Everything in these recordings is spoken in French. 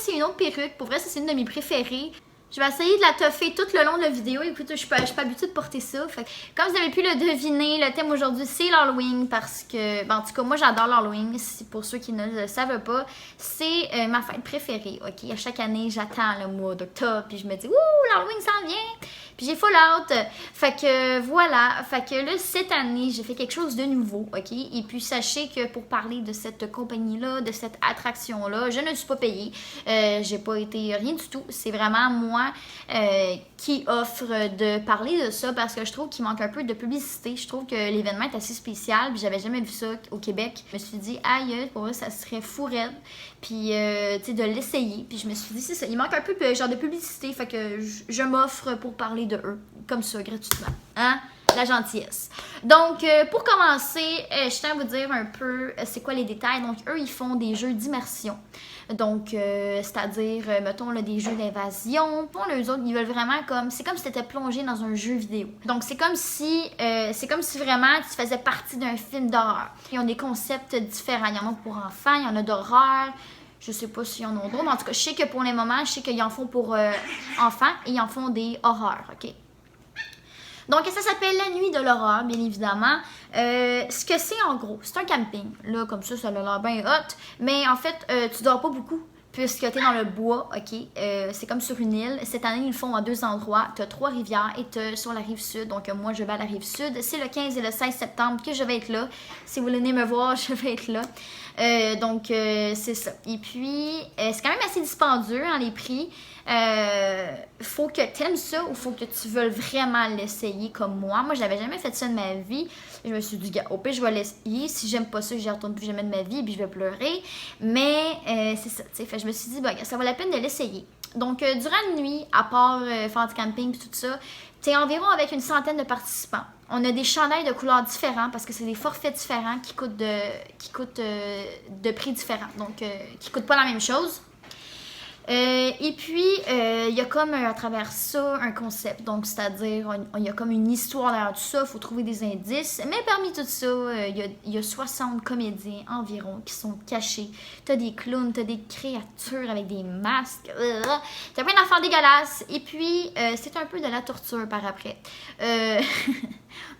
c'est une autre perruque. Pour vrai, ça, c'est une de mes préférées. Je vais essayer de la toffer tout le long de la vidéo. Écoute, je suis pas habituée de porter ça. Fait que, comme vous avez pu le deviner, le thème aujourd'hui, c'est l'Halloween parce que, ben, en tout cas, moi, j'adore l'Halloween. Pour ceux qui ne le savent pas, c'est ma fête préférée, ok? À chaque année, j'attends le mois d'octobre, puis je me dis, ouh, l'Halloween s'en vient! Puis j'ai full out. Fait que voilà. Fait que là, cette année, j'ai fait quelque chose de nouveau, ok? Et puis sachez que pour parler de cette compagnie-là, de cette attraction-là, je ne suis pas payée. J'ai pas été rien du tout. C'est vraiment moi qui offre de parler de ça parce que je trouve qu'il manque un peu de publicité. Je trouve que l'événement est assez spécial. Puis j'avais jamais vu ça au Québec. Je me suis dit, aïe, pour eux, ça serait fou raide. Puis, tu sais, de l'essayer. Puis je me suis dit, c'est ça. Il manque un peu genre de publicité. Fait que je m'offre pour parler de eux. Comme ça, gratuitement. Hein? La gentillesse. Donc, pour commencer, je tiens à vous dire un peu c'est quoi les détails. Donc, eux, ils font des jeux d'immersion. Donc, c'est-à-dire, mettons, là, des jeux d'invasion. Pour eux autres, ils veulent vraiment comme... C'est comme si tu étais plongé dans un jeu vidéo. Donc, c'est comme si vraiment tu faisais partie d'un film d'horreur. Ils ont des concepts différents. Il y en a pour enfants, il y en a d'horreur. Je sais pas s'il y en a d'autres. Mais en tout cas, je sais que pour les moments, je sais qu'ils en font pour enfants et ils en font des horreurs, OK? Donc, ça s'appelle la nuit de l'horreur, bien évidemment. Ce que c'est, en gros, c'est un camping. Là, comme ça a l'air bien hot. Mais en fait, tu dors pas beaucoup, puisque t'es dans le bois, OK? C'est comme sur une île. Cette année, ils le font à 2 endroits. T'as 3 rivières et t'as sur la rive sud. Donc, moi, je vais à la rive sud. C'est le 15 et le 16 septembre que je vais être là. Si vous venez me voir, je vais être là. Donc, c'est ça. Et puis, c'est quand même assez dispendieux, hein, les prix. Faut que t'aimes ça ou faut que tu veuilles vraiment l'essayer comme moi. Moi, j'avais jamais fait ça de ma vie. Je me suis dit, au pire, je vais l'essayer. Si j'aime pas ça, j'y retourne plus jamais de ma vie puis je vais pleurer. Mais c'est ça, tu sais. Je me suis dit, ça vaut la peine de l'essayer. Donc, durant la nuit, à part faire du camping et tout ça, t'es environ avec une centaine de participants. On a des chandails de couleurs différents parce que c'est des forfaits différents qui coûtent de prix différents. Donc, qui coûtent pas la même chose. Et puis, il y a comme à travers ça un concept. Donc, c'est-à-dire, il y a comme une histoire derrière tout ça. Il faut trouver des indices. Mais parmi tout ça, il y a 60 comédiens environ qui sont cachés. T'as des clowns, t'as des créatures avec des masques. T'as plein d'affaires dégueulasses. Et puis, c'est un peu de la torture par après.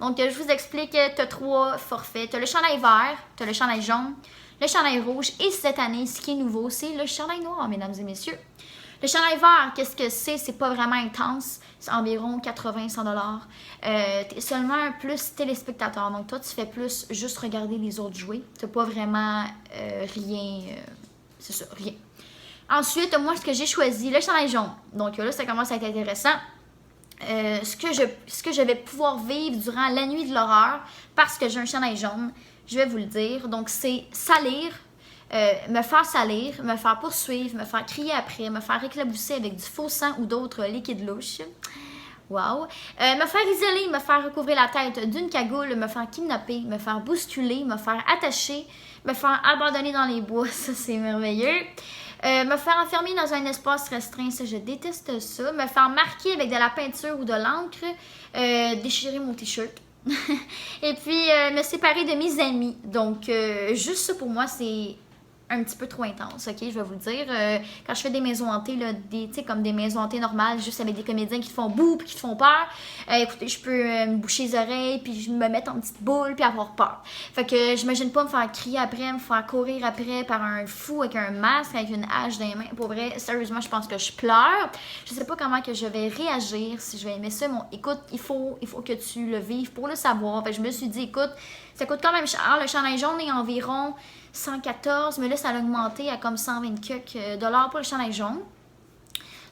Donc, je vous explique. T'as 3 forfaits. T'as le chandail vert, t'as le chandail jaune, le chandail rouge et cette année, ce qui est nouveau, c'est le chandail noir, mesdames et messieurs. Le chandail vert, qu'est-ce que c'est? C'est pas vraiment intense. C'est environ 80-100 $. T'es seulement plus téléspectateur. Donc, toi, tu fais plus juste regarder les autres jouer. T'as pas vraiment rien. C'est ça, rien. Ensuite, moi, ce que j'ai choisi, le chandail jaune. Donc là, ça commence à être intéressant. Ce que je vais pouvoir vivre durant la nuit de l'horreur, parce que j'ai un chandail jaune, je vais vous le dire. Donc, c'est salir, me faire poursuivre, me faire crier après, me faire éclabousser avec du faux sang ou d'autres liquides louches. Wow. Me faire isoler, me faire recouvrir la tête d'une cagoule, me faire kidnapper, me faire bousculer, me faire attacher, me faire abandonner dans les bois. Ça, c'est merveilleux. Me faire enfermer dans un espace restreint, ça, je déteste ça. Me faire marquer avec de la peinture ou de l'encre. Déchirer mon t-shirt. Et puis, me séparer de mes amis. Donc, juste ça pour moi, c'est un petit peu trop intense, ok? Je vais vous le dire. Quand je fais des maisons hantées, là, tu sais, comme des maisons hantées normales, juste avec des comédiens qui te font boum puis qui te font peur, écoutez, je peux me boucher les oreilles puis je me mettre en petite boule puis avoir peur. Fait que j'imagine pas me faire crier après, me faire courir après par un fou avec un masque, avec une hache dans les mains. Pour vrai, sérieusement, je pense que je pleure. Je sais pas comment que je vais réagir, si je vais aimer ça. Bon, écoute, il faut que tu le vives pour le savoir. Fait que je me suis dit, écoute, ça coûte quand même cher. Le chandail jaune est environ 114, mais là, ça a augmenté à comme 120 quelques dollars pour le chandail jaune.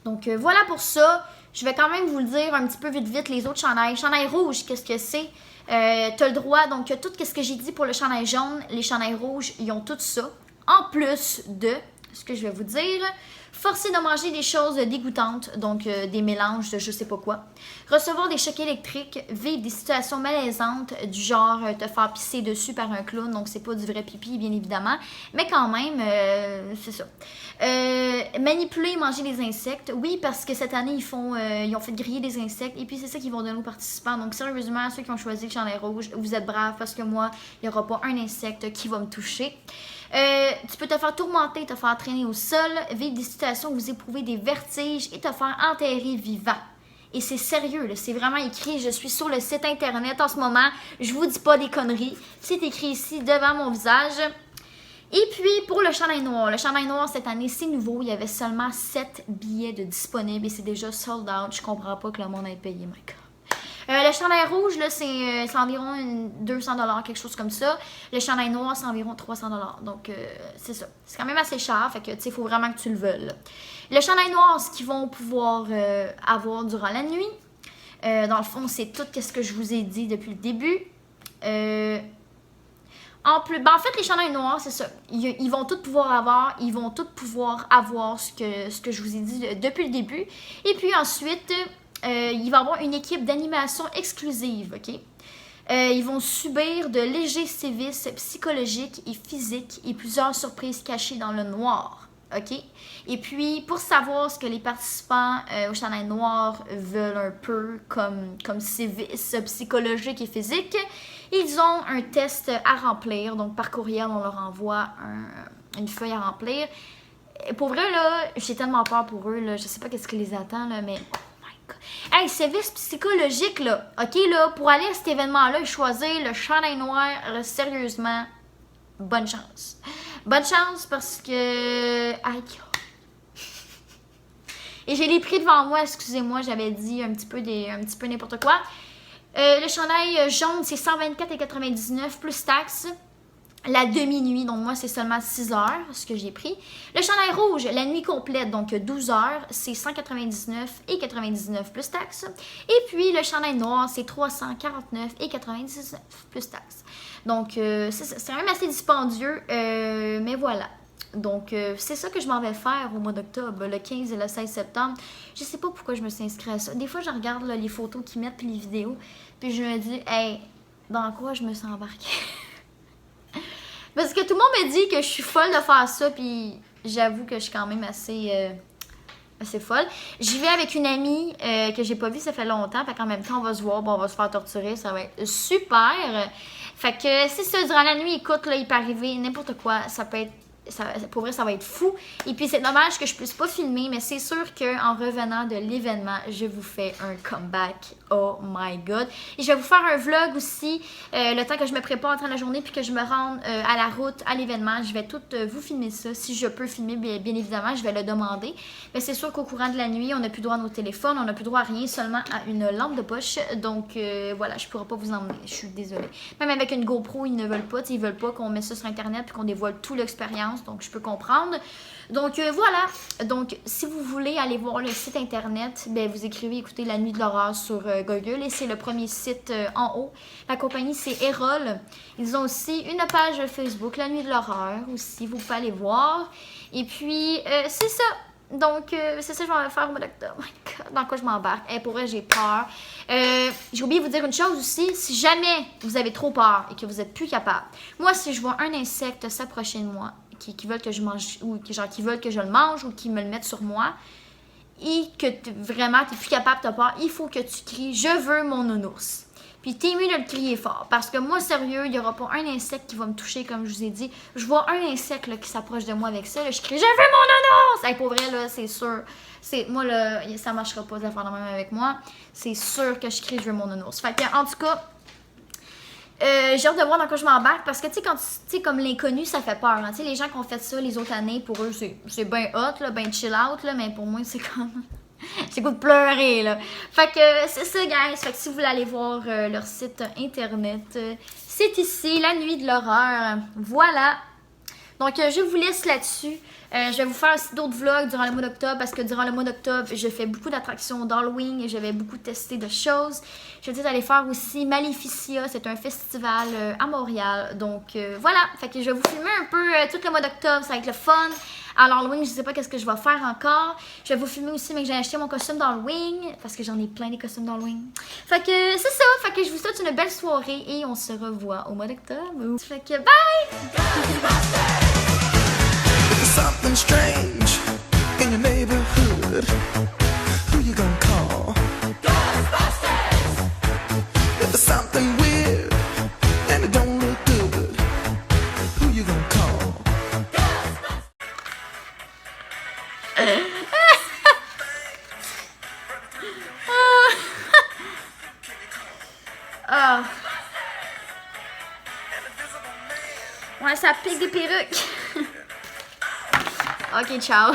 Donc, voilà pour ça. Je vais quand même vous le dire un petit peu vite, les autres chandails. Chandail rouge, qu'est-ce que c'est? T'as le droit, donc, tout ce que j'ai dit pour le chandail jaune, les chandails rouges, ils ont tout ça. En plus de, ce que je vais vous dire, forcer de manger des choses dégoûtantes, donc des mélanges de je sais pas quoi. Recevoir des chocs électriques, vivre des situations malaisantes du genre te faire pisser dessus par un clown, donc c'est pas du vrai pipi bien évidemment, mais quand même, c'est ça. Manipuler et manger des insectes, oui parce que cette année ils ont fait griller des insectes et puis c'est ça qu'ils vont donner aux participants, donc sérieusement ceux qui ont choisi le chandail rouge, vous êtes braves parce que moi, il n'y aura pas un insecte qui va me toucher. Tu peux te faire tourmenter, te faire traîner au sol, vivre des situations où vous éprouvez des vertiges et te faire enterrer vivant. Et c'est sérieux, là, c'est vraiment écrit, je suis sur le site internet en ce moment, je vous dis pas des conneries, c'est écrit ici devant mon visage. Et puis pour le chandail noir cette année c'est nouveau, il y avait seulement 7 billets de disponibles et c'est déjà sold out, je comprends pas que le monde ait payé, my god. Le chandail rouge, là, c'est environ 200$, quelque chose comme ça. Le chandail noir, c'est environ 300$. Donc, c'est ça. C'est quand même assez cher. Fait que, tu sais, il faut vraiment que tu le veuilles. Le chandail noir, ce qu'ils vont pouvoir avoir durant la nuit. Dans le fond, c'est tout ce que je vous ai dit depuis le début. En fait, les chandails noirs, c'est ça. Ils vont tous pouvoir avoir. Ils vont tous pouvoir avoir ce que je vous ai dit depuis le début. Et puis ensuite... il va y avoir une équipe d'animation exclusive, ok? Ils vont subir de légers sévices psychologiques et physiques et plusieurs surprises cachées dans le noir, ok? Et puis, pour savoir ce que les participants au chandail noir veulent un peu comme sévices psychologiques et physiques, ils ont un test à remplir. Donc, par courriel, on leur envoie une feuille à remplir. Pour vrai, là, j'ai tellement peur pour eux, là. Je sais pas qu'est-ce qui les attend, là, mais... Hey, service psychologique, là, ok, là, pour aller à cet événement-là et choisir le chandail noir, sérieusement, bonne chance. Bonne chance parce que... Aïe. Et j'ai les prix devant moi, excusez-moi, j'avais dit un petit peu n'importe quoi. Le chandail jaune, c'est 124,99 plus taxes. La demi-nuit, donc moi, c'est seulement 6 heures, ce que j'ai pris. Le chandail rouge, la nuit complète, donc 12 heures, c'est 199,99 plus taxes. Et puis, le chandail noir, c'est 349,99 plus taxes. Donc, c'est quand même assez dispendieux, mais voilà. Donc, c'est ça que je m'en vais faire au mois d'octobre, le 15 et le 16 septembre. Je sais pas pourquoi je me suis inscrite à ça. Des fois, je regarde là, les photos qu'ils mettent puis les vidéos, puis je me dis, hey, dans quoi je me suis embarquée? Parce que tout le monde me dit que je suis folle de faire ça, puis j'avoue que je suis quand même assez folle. J'y vais avec une amie que j'ai pas vue, ça fait longtemps, fait qu'en même temps, on va se voir, bon, on va se faire torturer, ça va être super. Fait que c'est ça, durant la nuit, écoute, là, il peut arriver n'importe quoi, ça peut être... pour vrai, ça va être fou. Et puis, c'est dommage que je puisse pas filmer, mais c'est sûr qu'en revenant de l'événement, je vous fais un comeback. Oh my god. Et je vais vous faire un vlog aussi, le temps que je me prépare en train de la journée, puis que je me rende à la route, à l'événement. Je vais tout vous filmer ça. Si je peux filmer, bien évidemment, je vais le demander. Mais c'est sûr qu'au courant de la nuit, on n'a plus droit à nos téléphones, on n'a plus droit à rien, seulement à une lampe de poche. Donc, voilà, je pourrai pas vous emmener. Je suis désolée. Même avec une GoPro, ils ne veulent pas. Ils veulent pas qu'on mette ça sur Internet puis qu'on dévoile toute l'expérience. Donc, je peux comprendre. Donc, voilà. Donc, si vous voulez aller voir le site Internet, ben, vous écrivez, écoutez, La Nuit de l'horreur sur Google. Et c'est le premier site en haut. La compagnie, c'est Erol. Ils ont aussi une page Facebook, La Nuit de l'horreur aussi. Vous pouvez aller voir. Et puis, c'est ça. Donc, c'est ça que je vais faire au mois d'octobre. Oh my God, dans quoi je m'embarque? Pour vrai, j'ai peur. J'ai oublié de vous dire une chose aussi. Si jamais vous avez trop peur et que vous n'êtes plus capable, moi, si je vois un insecte s'approcher de moi, qui veulent que je mange, ou qui veulent que je le mange, ou qui me le mettent sur moi, et que vraiment, tu n'es plus capable, tu as peur, il faut que tu cries « Je veux mon nounours ». Puis t'es mieux de le crier fort. Parce que moi, sérieux, il n'y aura pas un insecte qui va me toucher, comme je vous ai dit. Je vois un insecte là, qui s'approche de moi avec ça. Là, je crie « Je veux mon nounours !» Pour vrai, là, c'est sûr. Moi, là, ça ne marchera pas de faire de même avec moi. C'est sûr que je crie « Je veux mon nounours ». Fait que, en tout cas, j'ai hâte de voir dans quoi je m'embarque. Parce que, tu sais, comme l'inconnu, ça fait peur. Hein. Tu sais, les gens qui ont fait ça les autres années, pour eux, c'est bien hot, bien chill out. Là, mais pour moi, c'est comme... c'est goût de pleurer, là. Fait que c'est ça, guys. Fait que si vous voulez aller voir leur site internet, c'est ici, La Nuit de l'horreur. Voilà. Donc, je vous laisse là-dessus. Je vais vous faire aussi d'autres vlogs durant le mois d'octobre parce que durant le mois d'octobre, je fais beaucoup d'attractions d'Halloween et je vais beaucoup tester de choses. Je vais peut-être aller faire aussi Maleficia, c'est un festival à Montréal. Donc, voilà. Fait que je vais vous filmer un peu tout le mois d'octobre, ça va être le fun. Alors, Halloween, je sais pas qu'est-ce que je vais faire encore. Je vais vous filmer aussi, mais que j'ai acheté mon costume d'Halloween parce que j'en ai plein des costumes d'Halloween. Fait que c'est ça. Fait que je vous souhaite une belle soirée et on se revoit au mois d'octobre. Fait que bye! Something strange in your neighborhood. Who you gonna call? Ghostbusters! If there's something weird and it don't look good, who you gonna call? Ah. Ouais, ça pique des perruques. Ok, ciao.